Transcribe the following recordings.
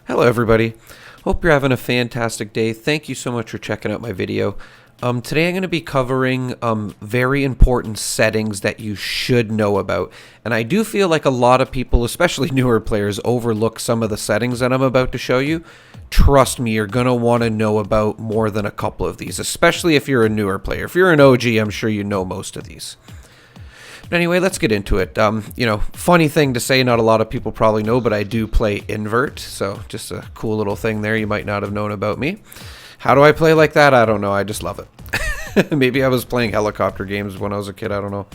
Hello everybody, hope you're having a fantastic day. Thank you so much for checking out my video. Today I'm going to be covering very important settings that you should know about. And I do feel like a lot of people, especially newer players, overlook some of the settings that I'm about to show you. Trust me, you're going to want to know about more than a couple of these, especially if you're a newer player. If you're an OG, I'm sure you know most of these. But anyway, let's get into it. Funny thing to say, not a lot of people probably know, but I do play invert. So just a cool little thing there you might not have known about me. How do I play like that? I don't know. I just love it. Maybe I was playing helicopter games when I was a kid. I don't know.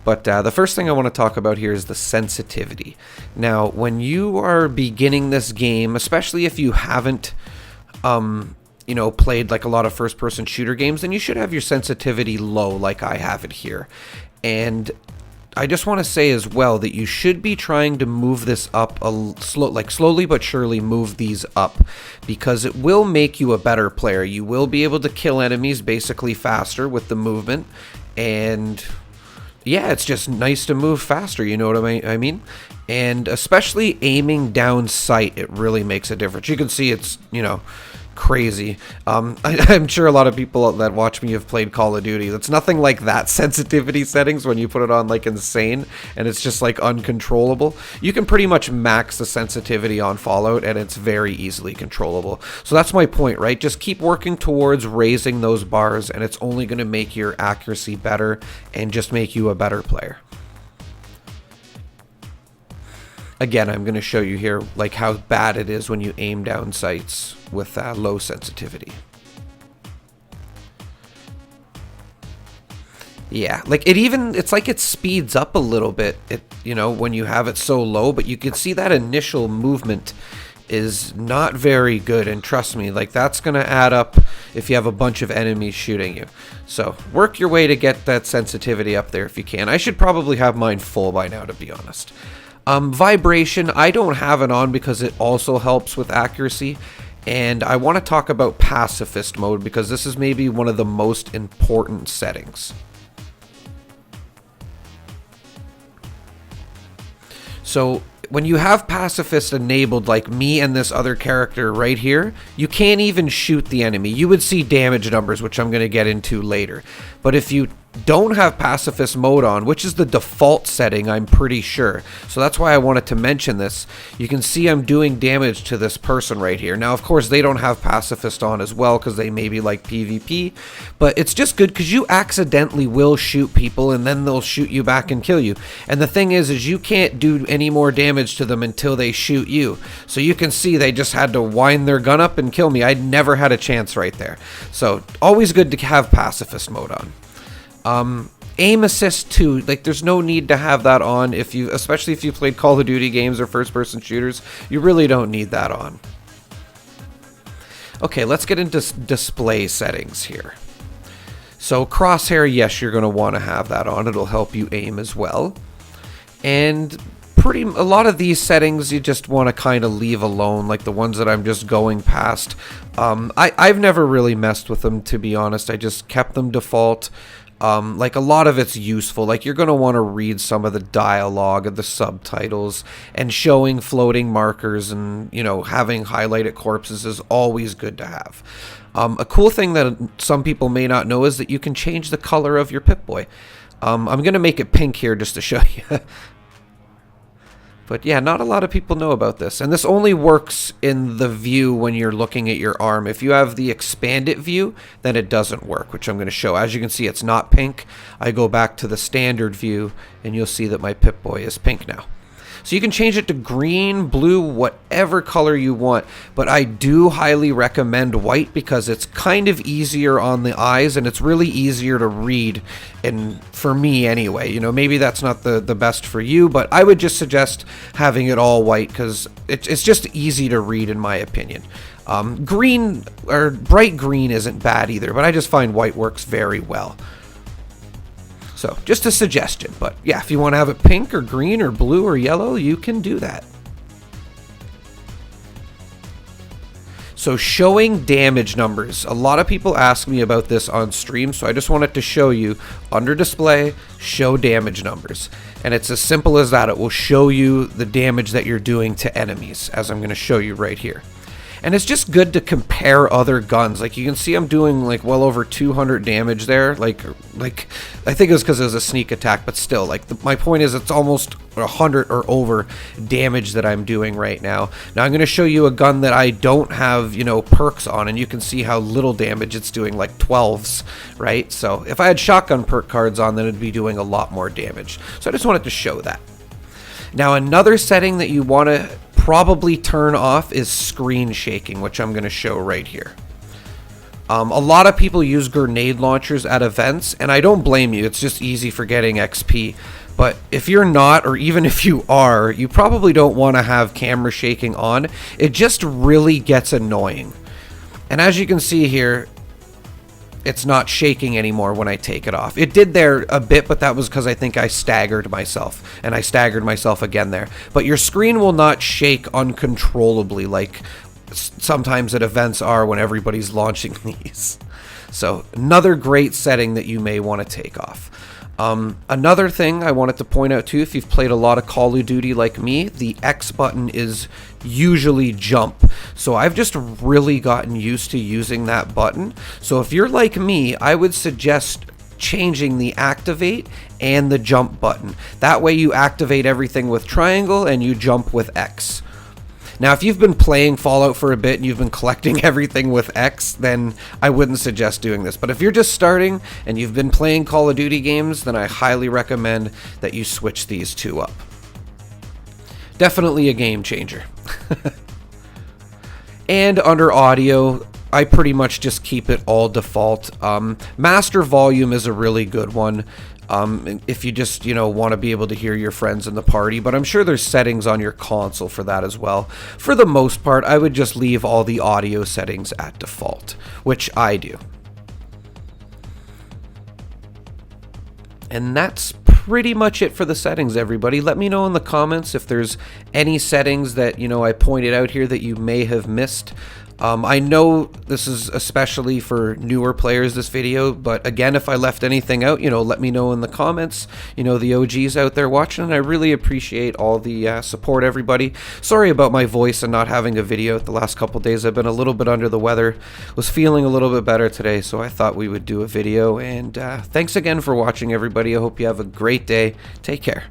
But the first thing I want to talk about here is the sensitivity. Now, when you are beginning this game, especially if you haven't played like a lot of first-person shooter games, then you should have your sensitivity low like I have it here. And I just want to say as well that you should be trying to move this up slowly but surely move these up, because it will make you a better player. You will be able to kill enemies basically faster with the movement, and yeah, it's just nice to move faster, you know what I mean? And especially aiming down sight, it really makes a difference. You can see it's, crazy. I'm sure a lot of people that watch me have played Call of Duty. It's nothing like that sensitivity settings when you put it on like insane and it's just like uncontrollable. You can pretty much max the sensitivity on Fallout and it's very easily controllable. So that's my point, right? Just keep working towards raising those bars and it's only going to make your accuracy better and just make you a better player. Again, I'm going to show you here like how bad it is when you aim down sights with low sensitivity. Yeah, it's like it speeds up a little bit, when you have it so low, but you can see that initial movement is not very good, and trust me, like that's going to add up if you have a bunch of enemies shooting you. So work your way to get that sensitivity up there if you can. I should probably have mine full by now, to be honest. Vibration, I don't have it on because it also helps with accuracy. And I want to talk about Pacifist mode because this is maybe one of the most important settings. So when you have Pacifist enabled, like me and this other character right here, you can't even shoot the enemy. You would see damage numbers, which I'm going to get into later. But if you don't have Pacifist mode on, which is the default setting, I'm pretty sure. So that's why I wanted to mention this. You can see I'm doing damage to this person right here. Now, of course, they don't have Pacifist on as well because they maybe like PvP. But it's just good because you accidentally will shoot people and then they'll shoot you back and kill you. And the thing is you can't do any more damage to them until they shoot you. So you can see they just had to wind their gun up and kill me. I never had a chance right there. So always good to have Pacifist mode on. Aim assist too, like there's no need to have that on especially if you played Call of Duty games or first-person shooters. You really don't need that on. Okay, let's get into display settings here. So crosshair, yes, you're going to want to have that on. It'll help you aim as well. And a lot of these settings you just want to kind of leave alone, like the ones that I'm just going past. I've never really messed with them, to be honest. I just kept them default. Like a lot of it's useful, like you're going to want to read some of the dialogue and the subtitles, and showing floating markers and, having highlighted corpses is always good to have. A cool thing that some people may not know is that you can change the color of your Pip-Boy. I'm going to make it pink here just to show you. But yeah, not a lot of people know about this. And this only works in the view when you're looking at your arm. If you have the expanded view, then it doesn't work, which I'm going to show. As you can see, it's not pink. I go back to the standard view, and you'll see that my Pip-Boy is pink now. So you can change it to green, blue, whatever color you want. But I do highly recommend white because it's kind of easier on the eyes and it's really easier to read. And for me anyway, maybe that's not the best for you, but I would just suggest having it all white because it's just easy to read in my opinion. Green or bright green isn't bad either, but I just find white works very well. So, just a suggestion, but yeah, if you want to have it pink or green or blue or yellow, you can do that. So showing damage numbers. A lot of people ask me about this on stream, so I just wanted to show you under display, show damage numbers. And it's as simple as that. It will show you the damage that you're doing to enemies, as I'm going to show you right here. And it's just good to compare other guns. Like you can see I'm doing like well over 200 damage there. Like I think it was because it was a sneak attack, but still, like my point is it's almost 100 or over damage that I'm doing right now. Now I'm going to show you a gun that I don't have, you know, perks on, and you can see how little damage it's doing, like 12s, right? So if I had shotgun perk cards on, then it'd be doing a lot more damage. So I just wanted to show that. Now another setting that you want to probably turn off is screen shaking, which I'm going to show right here. A lot of people use grenade launchers at events, and I don't blame you. It's just easy for getting XP. But if you're not, or even if you are, you probably don't want to have camera shaking on. It just really gets annoying. And as you can see here, it's not shaking anymore when I take it off. It did there a bit, but that was because I think I staggered myself, and I staggered myself again there. But your screen will not shake uncontrollably like sometimes at events are when everybody's launching these. So another great setting that you may want to take off. Another thing I wanted to point out too, if you've played a lot of Call of Duty like me, the X button is usually jump. So I've just really gotten used to using that button. So if you're like me, I would suggest changing the activate and the jump button. That way you activate everything with triangle and you jump with X. Now, if you've been playing Fallout for a bit and you've been collecting everything with X, then I wouldn't suggest doing this. But if you're just starting and you've been playing Call of Duty games, then I highly recommend that you switch these two up. Definitely a game changer. And under audio, I pretty much just keep it all default. Master volume is a really good one. If you just, you know, want to be able to hear your friends in the party, but I'm sure there's settings on your console for that as well. For the most part, I would just leave all the audio settings at default, which I do. And that's pretty much it for the settings, everybody. Let me know in the comments if there's any settings that, you know, I pointed out here that you may have missed. I know this is especially for newer players, this video, but again, if I left anything out, you know, let me know in the comments. You know, the OGs out there watching, and I really appreciate all the support, everybody. Sorry about my voice and not having a video the last couple days. I've been a little bit under the weather, was feeling a little bit better today, so I thought we would do a video, and thanks again for watching, everybody. I hope you have a great day. Take care.